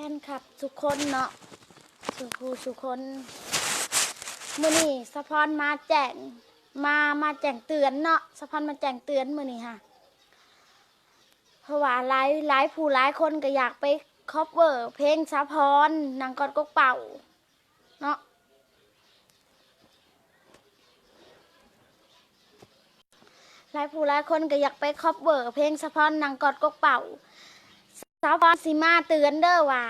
นคลับทุกคนเนาะทุกคนมื้อนี้สะพอนมาแจ้งมาแจ้งเตือนเนาะสะพอนมาแจ้งเตือนมื้อนี้ค่ะเพราะว่าหลายผู้หลายคนก็อยากไปคอฟเวอร์เพลงสะพอนนางกอดกกเป่าเนาะหลายผู้หลายคนก็อยากไปคอฟเวอร์เพลงสะพอนนางกอดกกเป่าสะพอนสิมาเตือนเด้อว่า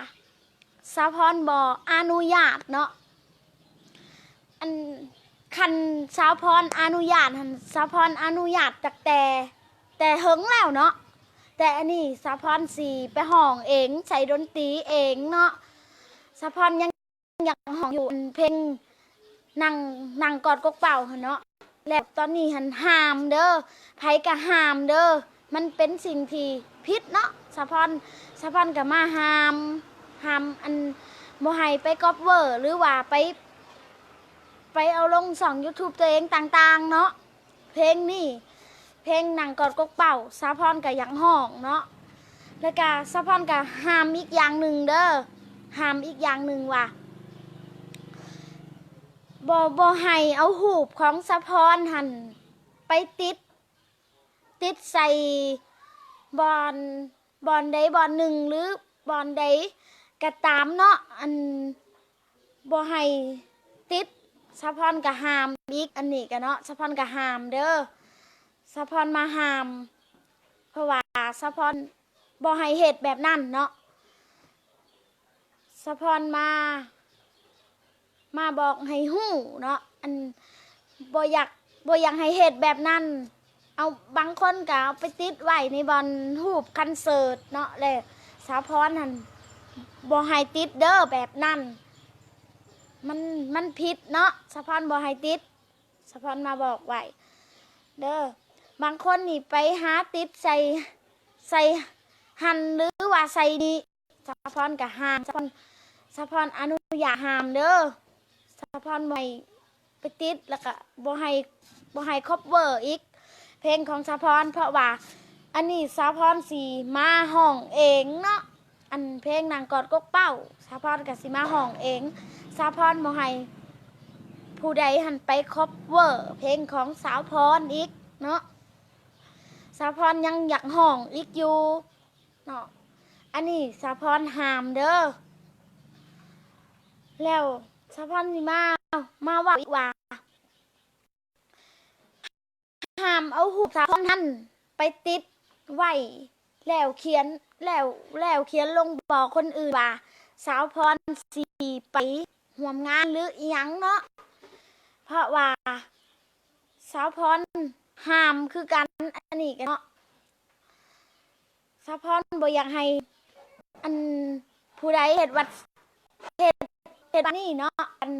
สะพอนบ่อนุญาตเนาะอันคันสะพอนอนุญาตหันสะพอนอนุญาตจากแต่เฮิงแล้วเนาะแต่อันนี้สะพอนสีไปห้องเองใช้ดนตรีเองเนาะสะพอนยังอยากห้องอยู่เพลงนั่งกอดกกเป่าเนาะแล้วตอนนี้หันห้ามเด้อไผก็ห้ามเด้อมันเป็นสิ่งที่ผิดเนาะสะพอนก็มาห้ามอันบ่ให้ไปก๊อปเวอร์หรือว่าไปเอาลงช่อง YouTube ตัวเองต่างๆเนาะเพลงนี่เพลงนั่งกอดกกเป่าสะพอนก็อยากห้องเนาะแล้วก็สะพอนก็ห้ามอีกอย่างหนึ่งเด้อห้ามอีกอย่างหนึ่งว่าบ่ให้เอาหูปของสะพอนหันไปติดใส่บอนใดบอนหนึ่งหรือบอนใดก็ตามเนาะอันบ่ให้ติดสะพอนก็ห้ามอีกอันนี้ก็เนาะสะพอนก็ห้ามเด้อสะพอนมาห้ามเพราะว่าสะพอนบ่ให้เฮ็ดแบบนั้นเนาะสะพอนมาบอกให้ฮู้เนาะอันบ่อยากให้เฮ็ดแบบนั้นเอาบางคนก็เอาไปติดไว้ในบอนรูปคอนเสิร์ตเนาะแล้วสะพอนหั่นบ่ให้ติดเด้อแบบนั้นมันผิดเนาะสะพอนบ่ให้ติดสะพอนมาบอกไว้เด้อบางคนนี่ไปหาติดใส่หั่นหรือว่าใส่ดีสะพอนก็ห้ามสะพอนอนุญาตห้ามเด้อสะพอนบ่ให้ไปติดแล้วก็บ่ให้คอฟเวอร์อีกเพลงของสะพอนเพราะว่าอันนี้สะพอนสีมาห้องเองเนาะอันเพลงนางกอดกกเป้าสะพอนกับสีมาห้องเองสะพอนบ่ให้ผู้ใดหันไปคอฟเวอร์เพลงของสาวพรอีกเนาะสะพอนยังอยากห้องอีกอยู่เนาะอันนี้สะพอนห้ามเด้อแล้วสะพอนสิมาว่าอีกว่าห้ามเอาหูสะพอนท่านไปติดไว้แล้วเขียนลงบอกคนอื่นว่าสาวพรสีไปห่วมงานหรืออีหยังเนาะเพราะว่าสาวพรห้ามคือกันอันนี้กันเนาะสาวพรบ่อยากให้อันผู้ใดเฮ็ดนี่เนาะอัน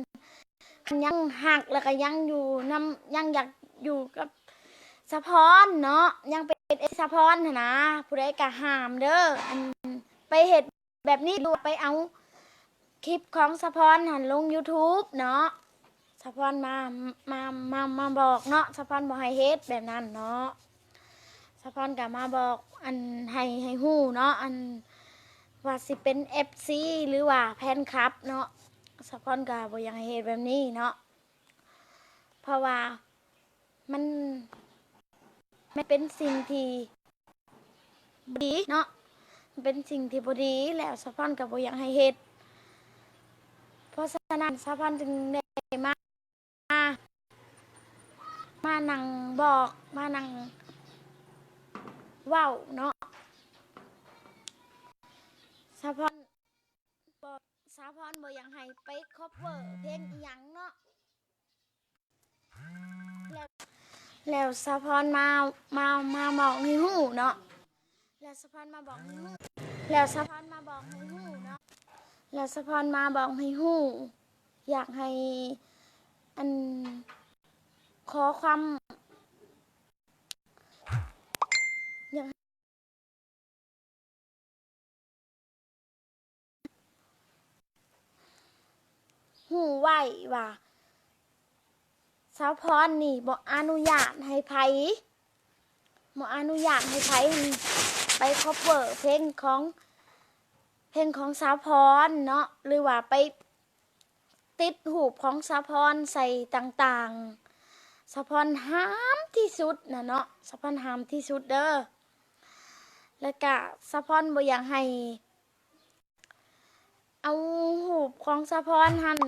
ยังหักแล้วก็ยังอยู่ยังอยากอยู่กับสะพอนเนาะยังเป็นสะพอนนะผู้ใดก็ห้ามเด้ออันไปเฮ็ดแบบนี้ดูไปเอาคลิปของสะพอนหันลง YouTube เนาะสะพอนมาบอกเนาะสะพอนบ่ให้เฮ็ดแบบนั้นเนาะสะพอนก็มาบอกอันให้ฮู้เนาะอันว่าสิเป็น FC หรือว่าแฟนคลับเนาะสะพอนก็บ่อยากให้เฮ็ดแบบนี้เนาะเพราะว่ามันเป็นสิ่งที่ดีเนาะมันเป็นสิ่งที่บ่ดีแล้วสะพอนก็บ่อยากให้เฮ็ดเพราะฉะนั้นสะพอนจึงได้มานั่งบอกมานั่งเว้าเนาะสะพอนบ่อยากให้ไปคอฟเวอร์เพลงอีหยังเนาะแล้วสะพอนมาบอกให้ฮู้เนาะแล้วสะพอนมาบอกให้ฮู้แล้วสะพอนมาบอกให้ฮู้เนาะแล้วสะพอนมาบอกให้ฮู้อยากให้อันขอความอยากฮู้ไว้ว่าสะพอนนี่บ่อนุญาตให้ไผไปคอฟเวอร์เพลงของ เพลงของสาวพรเนาะหรือว่าไปติดหูปของสาวพรใส่ต่างๆสาวพรห้ามที่สุดนะเนาะสาวพรห้ามที่สุดเด้อแล้วก็สาวพรบ่อยากให้เอาหูปของสาวพรหัน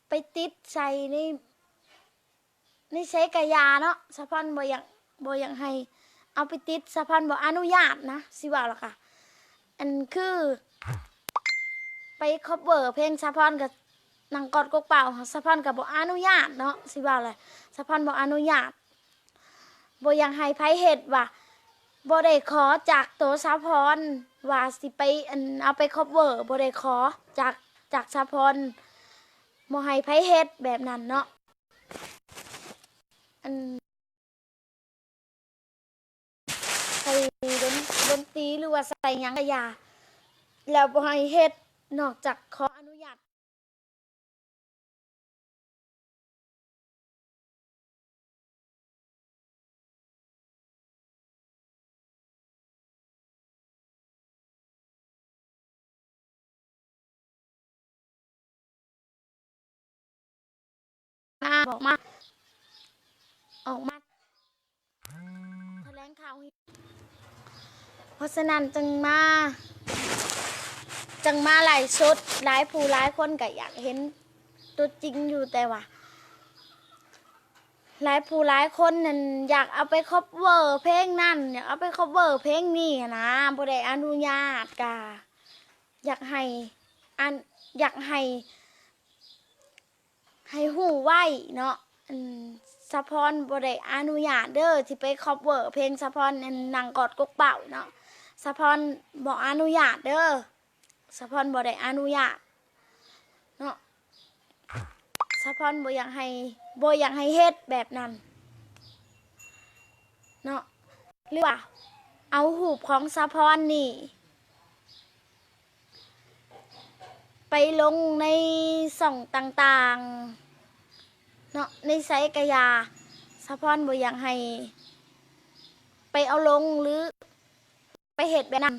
ไปติดใส่ในใช้กระยาเนาะสาวพรบ่อยากให้เอาไปติดสาวพรบ่อนุญาตนะสิว่าล่ะค่ะอันคือไปคัฟเวอร์เพลงสาวพรกับนางกอดกกเป่าสาวพรกับบ่อนุญาตเนาะสิว่าเลยสาวพรบ่อนุญาตบ่อยากให้ไผเฮ็ดว่าบ่ได้ขอจากตัวสาวพรว่าสิไปเอาไปคัฟเวอร์บ่ได้ขอจากสาวพรบ่ให้ไผเฮ็ดแบบนั้นเนาะใส่ดนตรีหรือว่าใส่หยังก็อย่าแล้วบ่ให้เฮ็ดนอกจากขออนุญาตบอกมาออกมาแถลงข่าวเพราะฉะนั้นจึงมาหลายชุดหลายผู้หลายคนก็อยากเห็นตัวจริงอยู่แต่ว่าหลายผู้หลายคนนั่นอยากเอาไปคัฟเวอร์เพลงนั่นอยากเอาไปคัฟเวอร์เพลงนี้นะบ่ได้อนุญาตกะอยากให้อันอยากให้หู้ไว้เนาะสะพรบ่ได้อนุญาตเด้อที่ไปคัฟเวอร์เพลงสะพรนั่งกอดกกเป่าเนาะสะพรบ่อนุญาตเด้อสะพรบ่ได้อนุญาตเนาะสะพรบ่อยากให้เฮ็ดแบบนั้นเนาะหรือว่าเอาหูปของสะพรนี่ไปลงในช่องต่างๆเนาะในไซต์กะยาสะพรบ่อยากให้ไปเอาลงหรือไปเฮ็ดแบบนั้น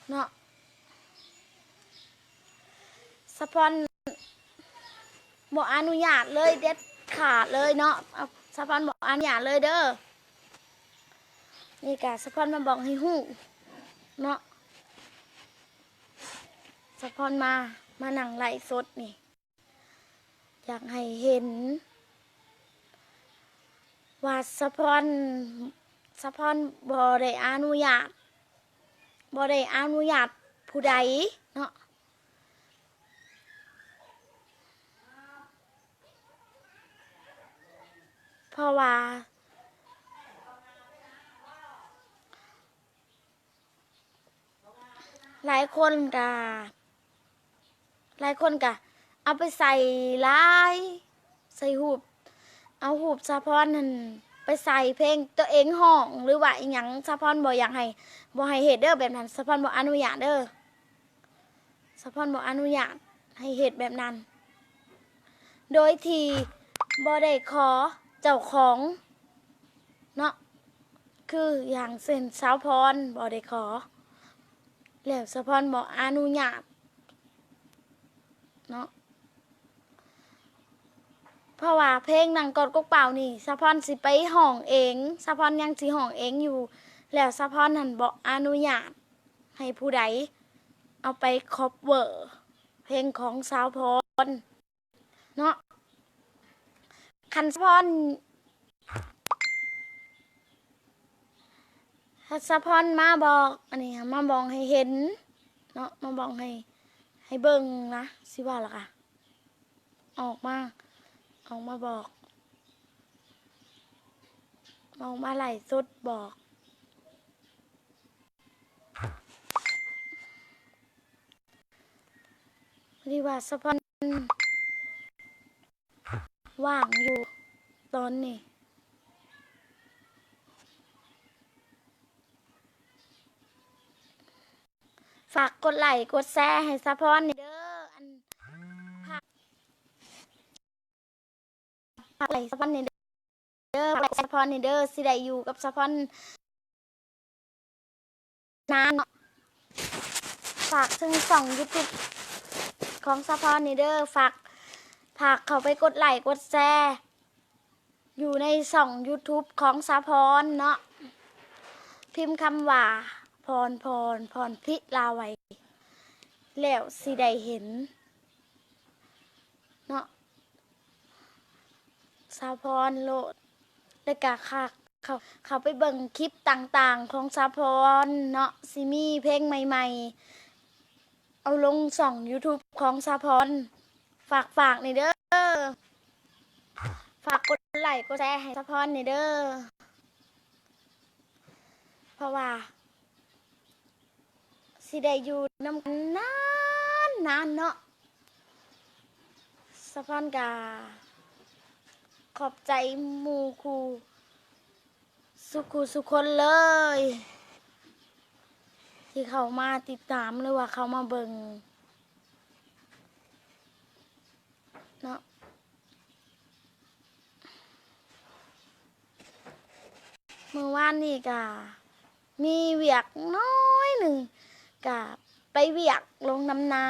เนาะสะพรบ่อนุญาตเลยเด็ดขาดเลยเนาะสะพรบ่อนุญาตเลยเด้อนี่กะสะพรมาบอกให้ฮู้เนาะสะพรมานั่งไลฟ์สดนี่อยากให้เห็นว่าสะพรบ่ได้อนุญาตผู้ใดเนาะเพราะว่าหลายคนเอาไปใส่ลายใส่หูปเอาหูปสะพรนั่นไปใส่เพลงตัวเองห้องหรือว่าอีหยังสะพรบ่อยากให้เฮ็ดเด้อแบบนั้นสะพรบ่อนุญาตเด้อสะพรบ่อนุญาตให้เฮ็ดแบบนั้นโดยที่บ่ได้ขอเจ้าของเนาะคืออย่างเช่นสาวพรบ่ได้ขอแล้วสะพรบ่อนุญาตเนาะเพราะว่าเพลงนางกอดกกเป่านี่สะพรสิไปห้องเองสะพรยังสิห้องเองอยู่แล้วสะพรนั่นบ่อนุญาตให้ผู้ใดเอาไปคัฟเวอร์เพลงของสาวพรเนาะคันสะพรสะพรมาบอกอันนี้มาบอกให้เห็นเนาะมาบอกให้เบิ่งนะสิว่าล่ะค่ะออกมาบอกมาไล่สดบอกดีว่าสะพรว่างอยู่ตอนนี้ฝากกดไลค์กดแชร์ให้สะพรนี่เด้อฝากไลค์สะพรนี่เด้อฝากไลค์สะพรนี่เด้อสิได้อยู่กับสะพร นานฝากซึ่งส่องยูทูบของสะพอนนี่เด้อฝากเขาไปกดไลค์กดแชร์อยู่ในส่อง YouTube ของสะพอนเนาะพิมพ์คำว่าพรพิลาไว้แล้วสิได้เห็นเนาะสะพอนโลดแล้วก็ค่ะเขาไปเบิ่งคลิปต่างๆของสะพอนเนาะสิมีเพลงใหม่ๆเอาลงส่อง YouTube ของสะพอนฝากนี่เด้อฝากกดไลค์กดแชร์ให้สะพอนนี่เด้อเพราะว่าสิได้อยู่นำกันนานเนาะสะพอนกาขอบใจหมู่ครูสุคนเลยที่เขามาติดตามหรือว่าเขามาเบิ่งเนาะเมื่อวานนี่กะมีเวียกน้อยหนึ่งกะไปเวียกลงน้ำนา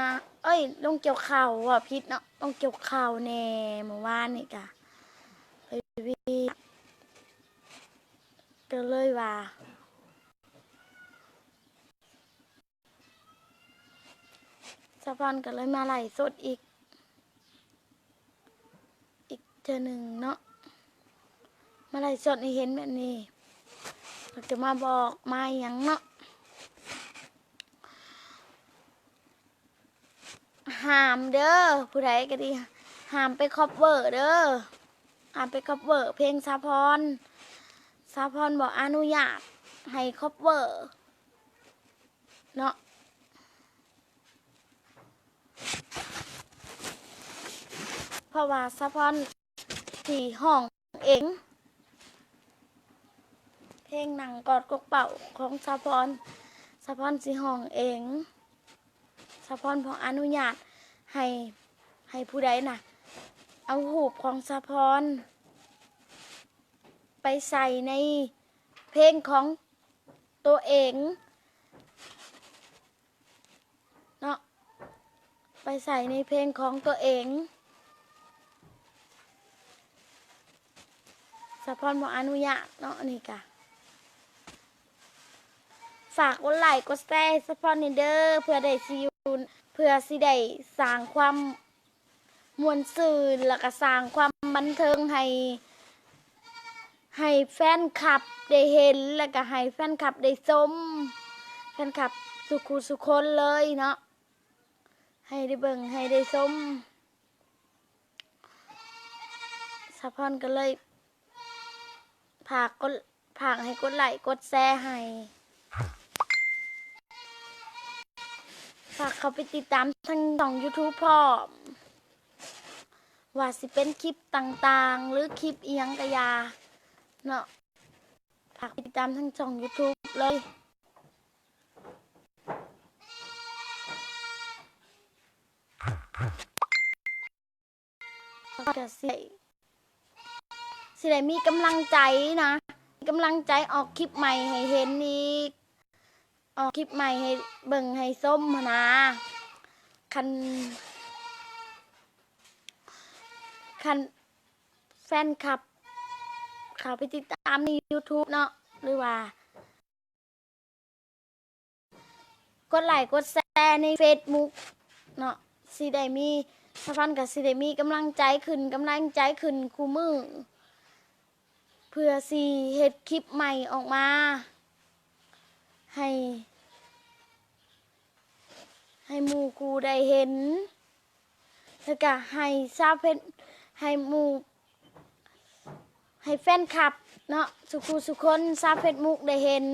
ลงเกี่ยวข้าวว่ะพิษเนาะลงเกี่ยวข้าวแน่เมื่อวานนี่กะไปเวียกก็เลยว่าสะพอนก็เลยมาไล่สดอีกเจอหนึ่งเนาะมาไล่สดให้เห็นแบบนี้เราจะมาบอกมาอย่างเนาะห้ามเด้อผู้ใดก็ดีห้ามไปคอปเวอร์เด้อห้ามไปคอปเวอร์เพลงสะพอนบอกอนุญาตให้คอปเวอร์เนาะเพราะว่าสะพอนที่ห้องเองเพลงหนังกอดกกเป่าของสะพอนสิห้องเองสะพอนพออนุญาตให้ผู้ใดน่ะเอาหูปของสะพอนไปใส่ในเพลงของตัวเองเนาะไปใส่ในเพลงของตัวเองสะพอนบอกอนุญาตเนาะนี่กะฝากกดไลค์กดแชร์สะพอนนี่เด้อเพื่อได้สิได้สร้างความมวลซื่นแล้วก็สร้างความบันเทิงให้แฟนคลับได้เห็นแล้วก็ให้แฟนคลับได้ชมแฟนคลับสุคนเลยเนาะให้ได้เบิ่งให้ได้ชมสะพอนก็เลยฝากให้กดไลค์กดแชร์ให้ฝากเขาไปติดตามทางช่อง YouTube พร้อมว่าสิเป็นคลิปต่างๆหรือคลิปอีหยังกะยาเนาะฝากติดตามทางช่อง YouTube เลยก็สิได้มีกำลังใจนะมีกำลังใจออกคลิปใหม่ให้เห็นอีกออกคลิปใหม่ให้เบิ่งให้ส้มนะคันแฟนคลับเขาไปติดตามใน YouTube เนาะหรือว่ากดไลค์กดแชร์ใน Facebook เนาะสิได้มีสะพอนกับสิได้มีกำลังใจขึ้นคู่มือเพื่อสิเฮ็ดคลิปใหม่ออกมาให้หมู่กูได้เห็นแล้วก็ให้ชาวเพชรให้หมู่ให้แฟนคลับเนาะสุคนชาวเพชรมุกได้เห็น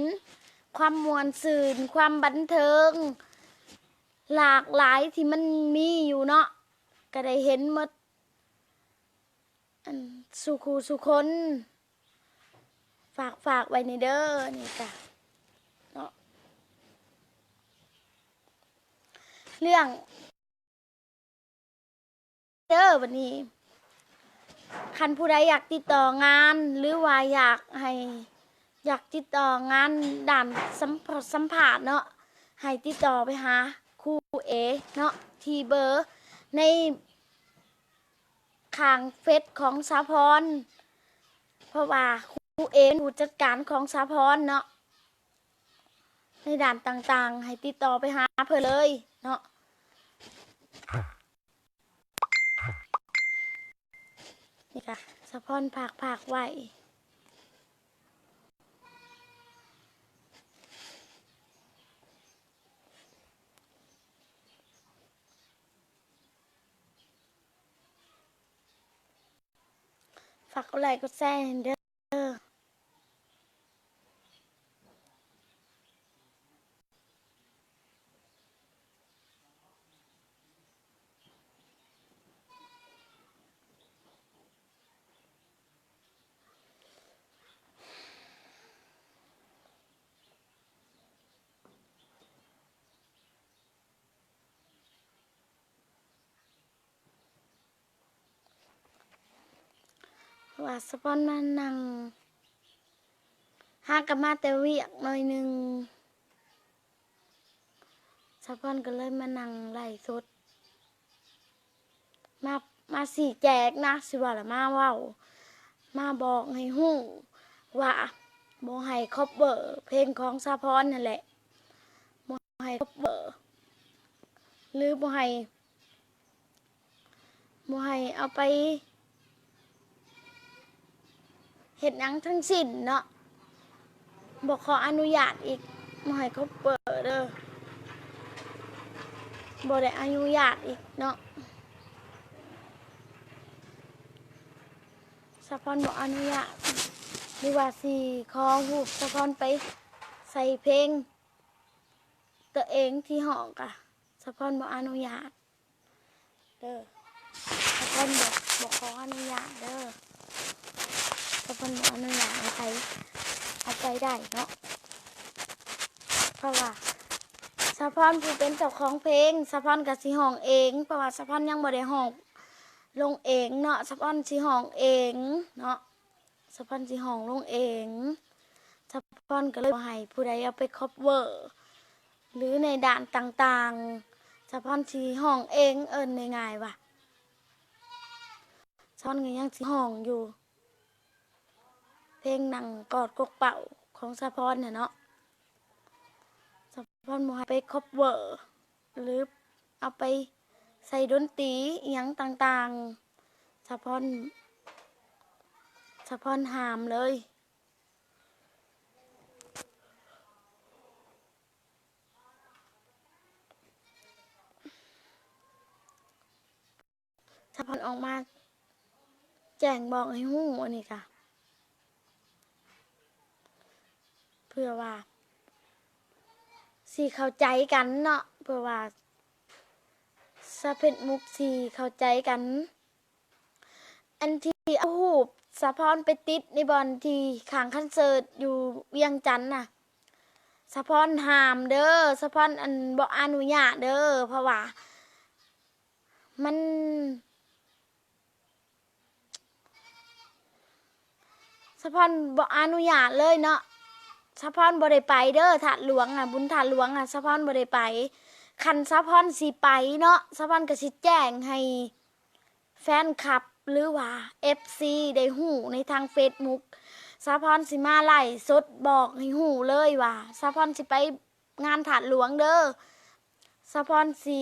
ความมวลซื่นความบันเทิงหลากหลายที่มันมีอยู่เนาะก็ได้เห็นหมดสุคนฝากไว้ในเด้อนี่จ้ะเนาะเรื่องเด้อวันนี้คันผู้ใดอยากติดต่องานหรือว่า อยากติดต่องานด่านสัมผัสเนาะให้ติดต่อไปหาครูเอเนาะที่เบอร์ในข้างเฟซของสาพรเพราะว่าครูเอเป็นผู้จัดการของสาพรเนาะในด่านต่างๆให้ติดต่อไปหาเพื่อเลยเนาะนี่ค่ะสาพรผากไว้ฝากกดไลค์กดแชร์เด้อว่าสปอนมานั่งหากับมาแต่เวียกหน่อยหนึ่งสปอนก็เลยมานั่งไล่สดมาสี่แจกนะสิว่าละมาเว้ามาบอกให้ฮู้ว่าบ่ให้คบเบอร์เพลงของสาพรนั่นแหละบ่ให้คบเบอร์หรือบ่ให้เอาไปเฮ็ดหยังทั้งสิ้นเนาะบ่ขออนุญาตอีกบ่ให้คบเบอร์เด้อบ่ได้อนุญาตอีกเนาะสาพรบ่อนุญาตหรือว่าสิขอรูปสาพรไปใส่เพลงตัวเองที่ห้องกะสาพรบ่อนุญาตเด้อสาพรบ่ขออนุญาตเด้อสาพรบ่อนุญาตให้ใครเอาไปได้เนาะเพราะว่าสาพรผู้เป็นเจ้าของเพลงสาพรก็สิห้องเองเพราะว่าสาพรยังบ่ได้ห้องลงเองเนาะสาพรสิห้องเองเนาะสาพรสิห้องลงเองสาพรก็เลยบ่ให้ผู้ใดเอาไปคัฟเวอร์หรือในด่านต่างๆสาพรสิห้องเองง่ายๆว่ะสาพรก็ยังสิห้องอยู่เพลงนั่งกอดกกเป่าของสาพรน่ะเนาะสาพรบ่ให้ไปคัฟเวอร์หรือเอาไปใส่ดนตรีอิหยังต่างๆสาพรห้ามเลยสาพรออกมาแจ้งบอกให้ฮู้อันนี้ค่ะเพื่อว่าสิเข้าใจกันเนาะเพื่อว่าสะเพ็ดมุกสิเข้าใจกันอันที่เอารูปสาพรไปติดในบอนที่ข้างคอนเสิร์ตอยู่เวียงจันทน์น่ะสาพรห้ามเด้อสาพรบ่อนุญาตเด้อเพราะว่ามันสาพรบ่อนุญาตเลยเนาะสาพรบ่ได้ไปเด้อถาดหลวงอ่ะบุญถาดหลวงอ่ะสาพรบ่ได้ไปคันสาพรสิไปเนาะสาพรก็สิแจ้งให้แฟนคลับหรือว่า FC ได้ฮู้ในทาง Facebook สาพรสิมาไล่สดบอกให้ฮู้เลยว่าสาพรสิไปงานถาดหลวงเด้อสาพรสิ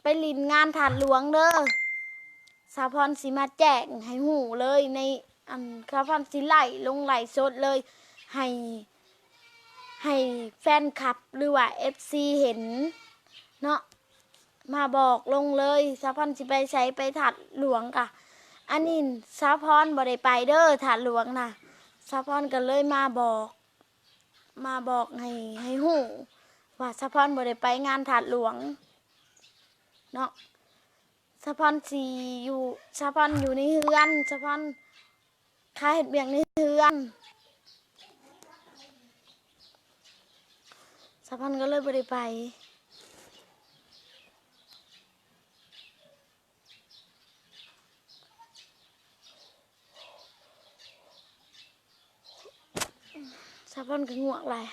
ไปลินงานถาดหลวงเด้อสาพรสิมาแจ้งให้ฮู้เลยในสาพรสิไล่ลงไล่สดเลยให้แฟนคลับหรือว่า FC เห็นเนาะมาบอกลงเลยสาพรสิไปใช้ไปถาดหลวงกะอันนี้สาพรบ่ได้ไปเด้อถาดหลวงน่ะสาพรก็เลยมาบอกให้ฮู้ว่าสาพรบ่ได้ไปงานถาดหลวงเนาะสาพรอยู่ในเฮือนสาพรค้าเฮ็ดเวียกในเฮือนสาพรก็เลยบ่ได้ไป พอนก็ง่วงหลาย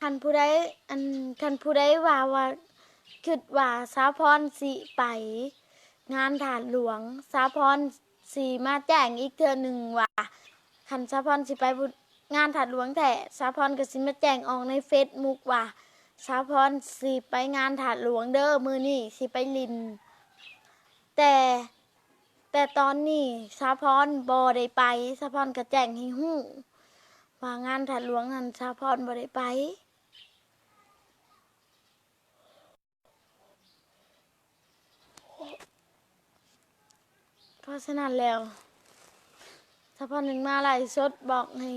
คันผู้ใดคันผู้ใดว่าคิดว่าสาวพรสิไปงานถาดหลวงสาวพรสิมาแจ้งอีกเทื่อหนึ่งว่าคันสาวพรสิไปงานถาดหลวงแต่สาวพรก็สิมาแจ้งออกในเฟซบุ๊กว่าสาวพรสิไปงานถาดหลวงเด้อมื้อนี้สิไปลินแต่ตอนนี้สาวพรบ่ได้ไปสาวพรก็แจ้งให้ฮู้ว่างานถาดหลวงนั้นสาวพรบ่ได้ไปเพราะฉะนั้นแล้วสาวพรหนึ่งมาไลฟ์สดบอกให้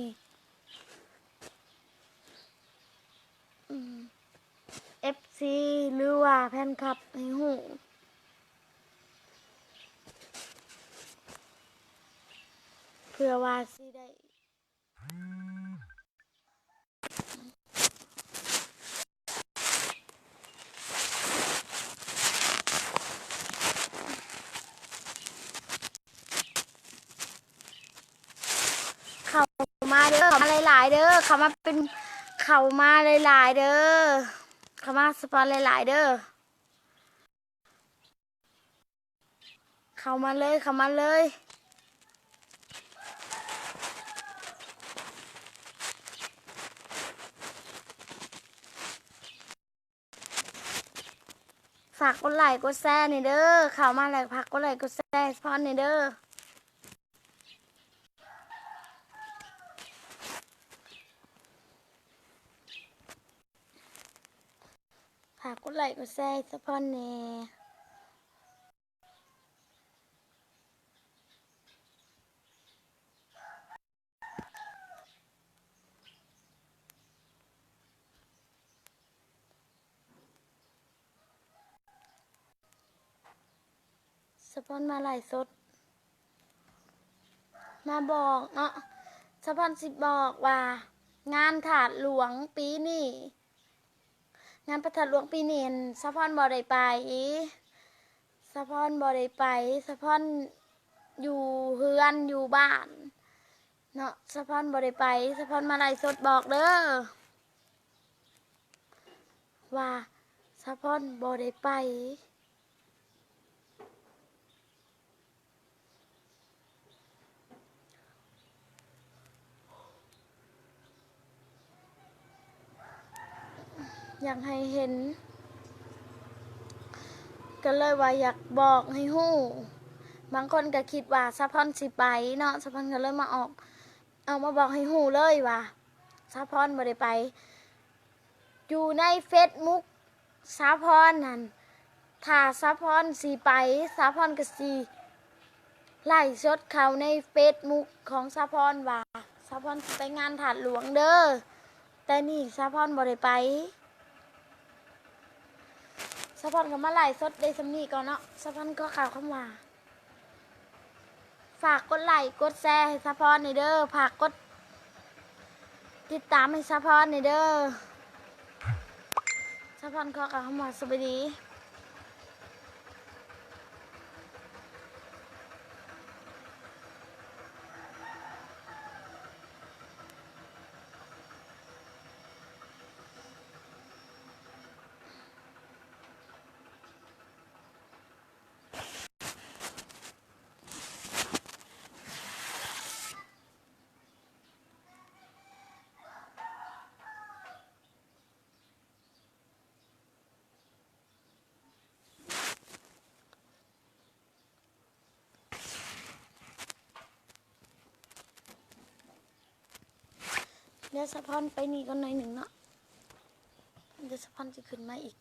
FC หรือว่าแฟนคลับให้ฮู้เพื่อว่าสิได้เข้ามาเด้อเข้ามาหลายๆเด้อเข้ามาเป็นเข้ามาหลายๆเด้อเข้ามาสปอนหลายๆเด้อเข้ามาเลยเข้ามาเลยฝากกดไลค์กดแชร์นี่เด้อเข้ามาแล้วฝากกดไลค์กดแชร์สปอนนี่เด้อฝากกดไลค์กดแชร์สปอนแน่สปอนมาไลฟ์สดมาบอกเนาะสปอนสิบอกว่างานถาดหลวงปีนี้งานประทัดหลวงปีนี้สะพอนบ่ได้ไปสะพอนบ่ได้ไปสะพอนอยู่เฮือนอยู่บ้านเนาะสะพอนบ่ได้ไปสะพอนมาไลฟ์สดบอกเด้อว่าสะพอนบ่ได้ไปอยากให้เห็นก็เลยว่าอยากบอกให้ฮู้บางคนก็คิดว่าสะพอนสิไปเนาะสะพอนก็เลยมาเอามาบอกให้ฮู้เลยว่าสะพอนบ่ได้ไปอยู่ในเฟซบุ๊กสะพอนนั่นถ้าสะพอนสิไปสะพอนก็สิไล่สดเขาในเฟซบุ๊กของสะพอนว่าสะพอนสิไปงานถาดหลวงเด้อแต่นี่สะพอนบ่ได้ไปสะพอนก็มาไล่สดได้สำนีก่อนเนาะสะพอนก็ข่าวเข้ามาฝากกดไลค์กดแชร์ให้สะพอนในเด้อฝากกดติดตามให้สะพอนในเด้อสะพอนก็ข่าวเข้ามาสวัสดีเดี๋ยวสะพอนไปนี่ก่อนหน่อยหนึ่งเนาะเดี๋ยวสะพอนจะขึ้นมาอีก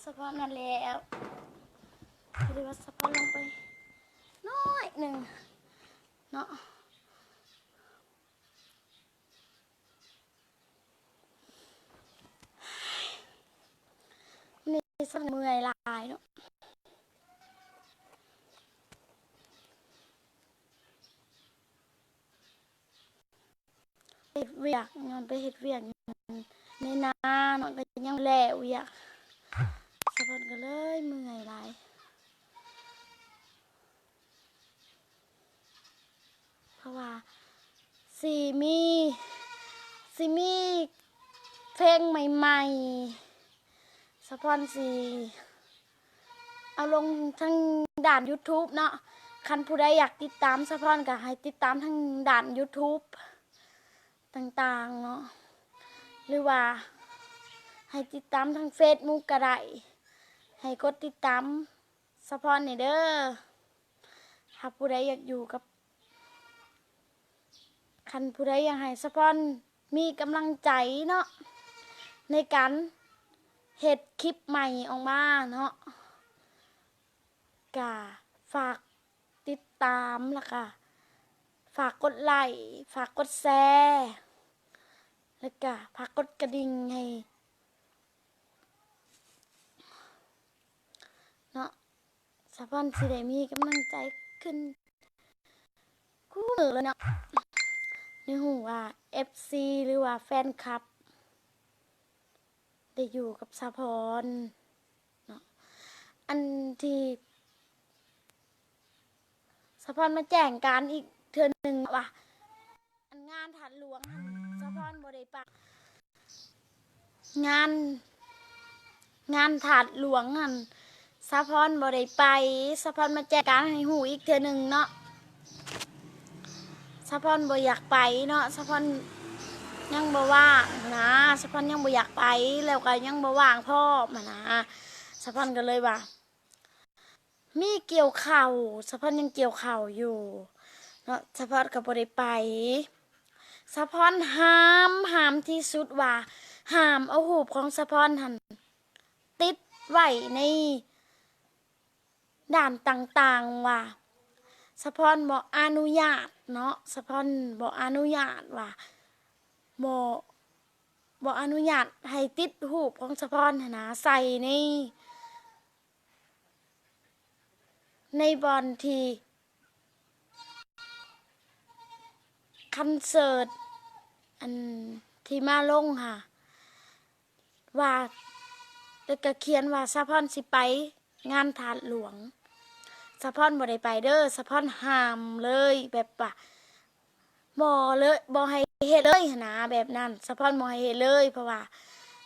สะพอนนั่นแล้วเรียกว่าสะพอนลงไปน้อยหนึ่งเนาะนี่สักเมื่อยลายเนาะเฮ็ดเวียกงอนไปเฮ็ดเวียกในนาเนาะก็ยังแล้วเวียกสะพอนก็เลยเมื่อยลายเพราะว่าสีมีเพลงใหม่ๆสะพอนสีเอาลงทั้งด่าน YouTube เนาะคันผู้ใดอยากติดตามสะพอนก็ให้ติดตามทั้งด่าน YouTube ต่างๆเนาะหรือว่าให้ติดตามทาง Facebook ก็ได้ให้กดติดตามสะพอนนี่เด้อถ้าผู้ใดอยากอยู่กับคันผู้ใดอยากให้สะพอนมีกำลังใจเนาะในการเฮ็ดคลิปใหม่ออกมาเนาะก็ฝากติดตามแล้วก็ฝากกดไลค์ฝากกดแชร์แล้วก็ฝากกดกระดิ่งให้เนาะสะพอนสิได้มีกำลังใจขึ้นคู่มือเลยเนาะในหูว่า FC หรือว่าแฟนคลับได้อยู่กับสะพอนเนาะอันที่สะพอนมาแจ้งการอีกเทื่อหนึ่งว่าอันงานถาดหลวงสะพอนบ่ได้ปะงานถาดหลวงสะพอนบ่ได้ไปสะพอนมาแจ้งการให้หูอีกเทื่อหนึ่งเนาะสะพอนบ่อยากไปเนาะสะพอนยังบ่ว่างนะสะพอนยังบ่อยากไปแล้วก็ยังบ่ว่างพ่อมานะสะพอนก็เลยว่ามีเกี่ยวข่าวสะพอนยังเกี่ยวข่าวอยู่เนาะสะพอนก็บ่ได้ไปสะพอนห้ามที่สุดว่าห้ามเอารูปของสะพอนหันติดไว้ในด่านต่างๆว่าสะพอนบ่อนุญาตเนาะสะพอนบ่อนุญาตว่าบ่อนุญาตให้ติดรูปของสะพอนนะใส่ในบอนที่คอนเสิร์ตอันที่มาลงค่ะว่าแล้วก็เขียนว่าสะพอนสิไปงานถาดหลวงสะพอนบ่ได้ไปเด้อสะพอนห้ามเลยแบบว่าบ่เลยบ่ให้เฮ็ดเลยนะแบบนั้นสะพอนบ่ให้เฮ็ดเลยเพราะว่า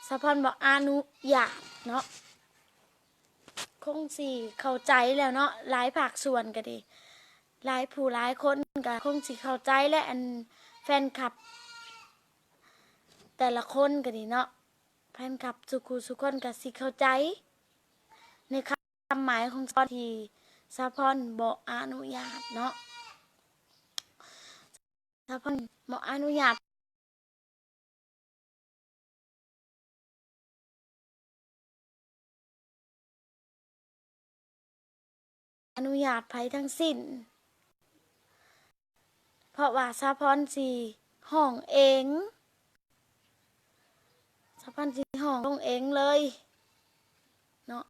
สะพอนบ่อนุญาตเนาะคงสิเข้าใจแล้วเนาะหลายภาคส่วนก็ดีหลายผู้หลายคนก็คงสิเข้าใจและอันแฟนคลับแต่ละคนก็ดีเนาะแฟนคลับสุคนก็สิเข้าใจในคำหมายของสะพอนที่สะพอนบ่อนุญาตเนาะสะพอนบ่อนุญาตไผทั้งสิ้นเพราะว่าสะพอนสิห้องเองสะพอนสิห้องลงเองเลยเนาะ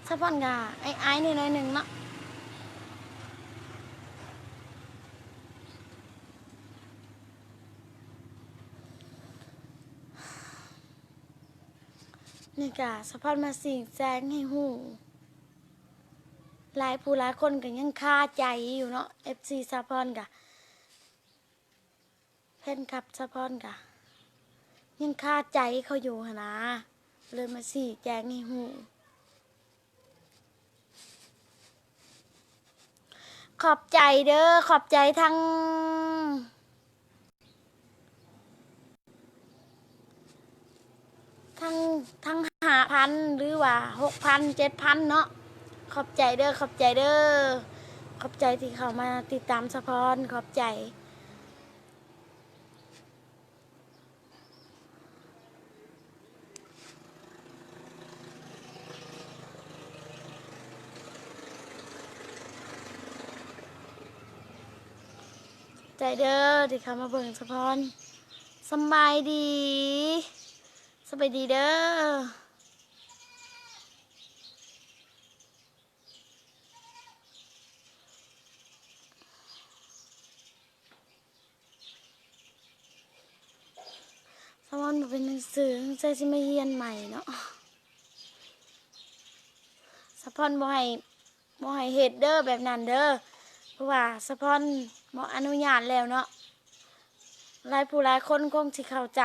สะพอนก็ไอ้นี่หน่อยหนึ่งเนาะนี่ก็สะพอนมาสิ่งแซงให้หูหลายผู้หลายคนก็ยังคาใจอยู่เนาะ FC สะพอนก็แฟนคลับสะพอนก็ยังคาใจเขาอยู่หนนะเลยมาสี่แจงให้หู ขอบใจเด้อขอบใจทั้งทั้ง5,000หรือว่า6,0007,000เนาะขอบใจเด้อขอบใจเด้อขอบใจที่เขามาติดตามสะพอนขอบใจใจเด้อที่เขามาเบิ่งสะพอนสบายดีสบายดีเด้อสะพอนมาเป็นหนังสือใจสิมาเรียนใหม่เนาะสะพอนบ่ให้เฮ็ดเด้อแบบนั้นเด้อเพราะว่าสะพอนบ่อนุญาตแล้วเนาะหลายผู้หลายคนคงสิเข้าใจ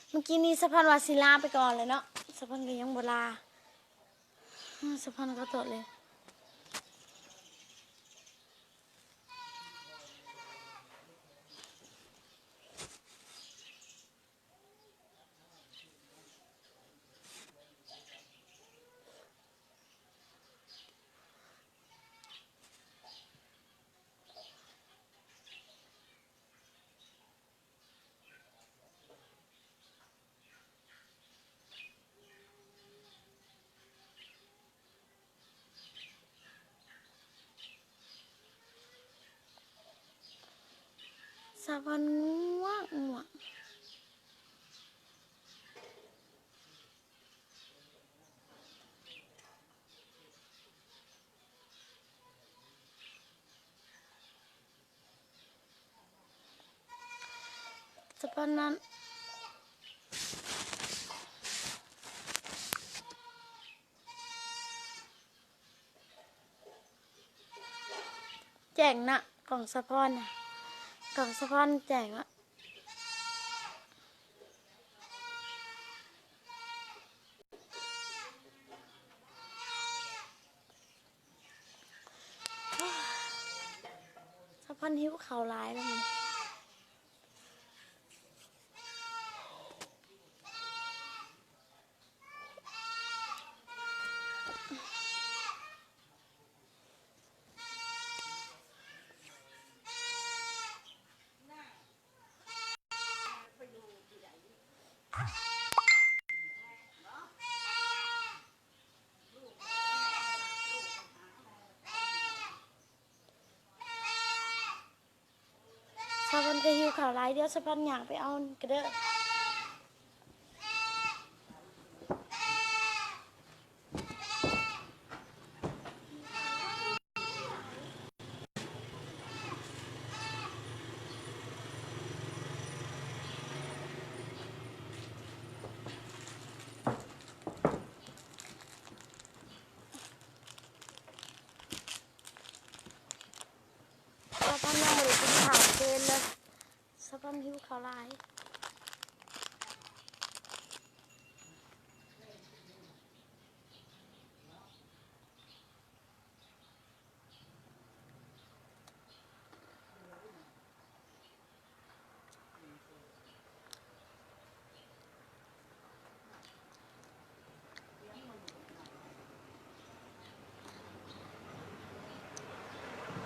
เมื่อกี้นี้สะพอนว่าสิลาไปก่อนเลยเนาะสะพอนก็ยังบ่ลาสะพอนก็ตดเลยสะพอนง่วงสะพอนนั้นแจ้งนะกล่องสะพอนน่ะกล่องสะพอนแจ้งละสะพอนหิวข้าวหลายแล้วมันสะพอนก็หิวข้าวหลายเดี๋ยวสะพอนอยากไปเอากระเด้อสะพอนยังไม่ได้กินข้าวเกินเลยสะพอนหิวข้าวหลาย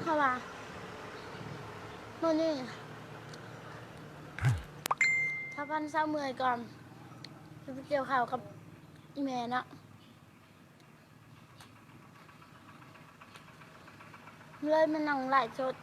เข้ามาโน่นนี่สะพอนเศร้าเมื่อยก่อนจะไปเกี่ยวข้าวกับอีแม่เนาะเลยมันนั่งหลายชุด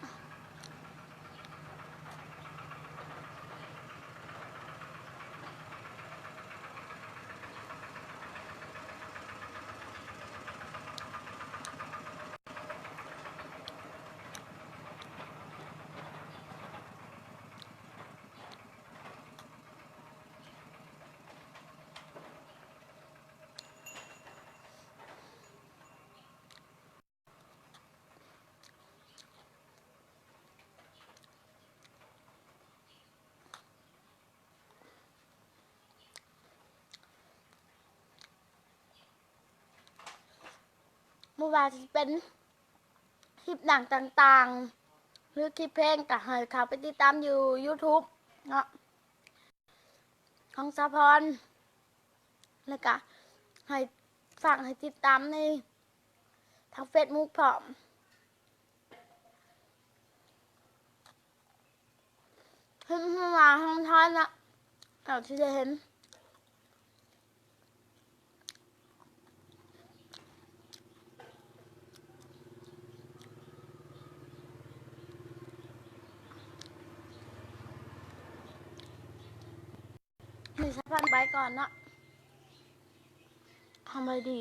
มื่อวานจะเป็นคลิปหนังต่างๆหรือคลิปเพลงก็ให้เขาไปติดตามอยู่ YouTube เนาะของสะพรแล้วก็ให้ฝากให้ติดตามในทางเฟซบุ๊กพร้อมเพิ่งมาทางท้ายนะเราที่จะเห็นมีสะพานไปก่อนเนาะทำอะไรดี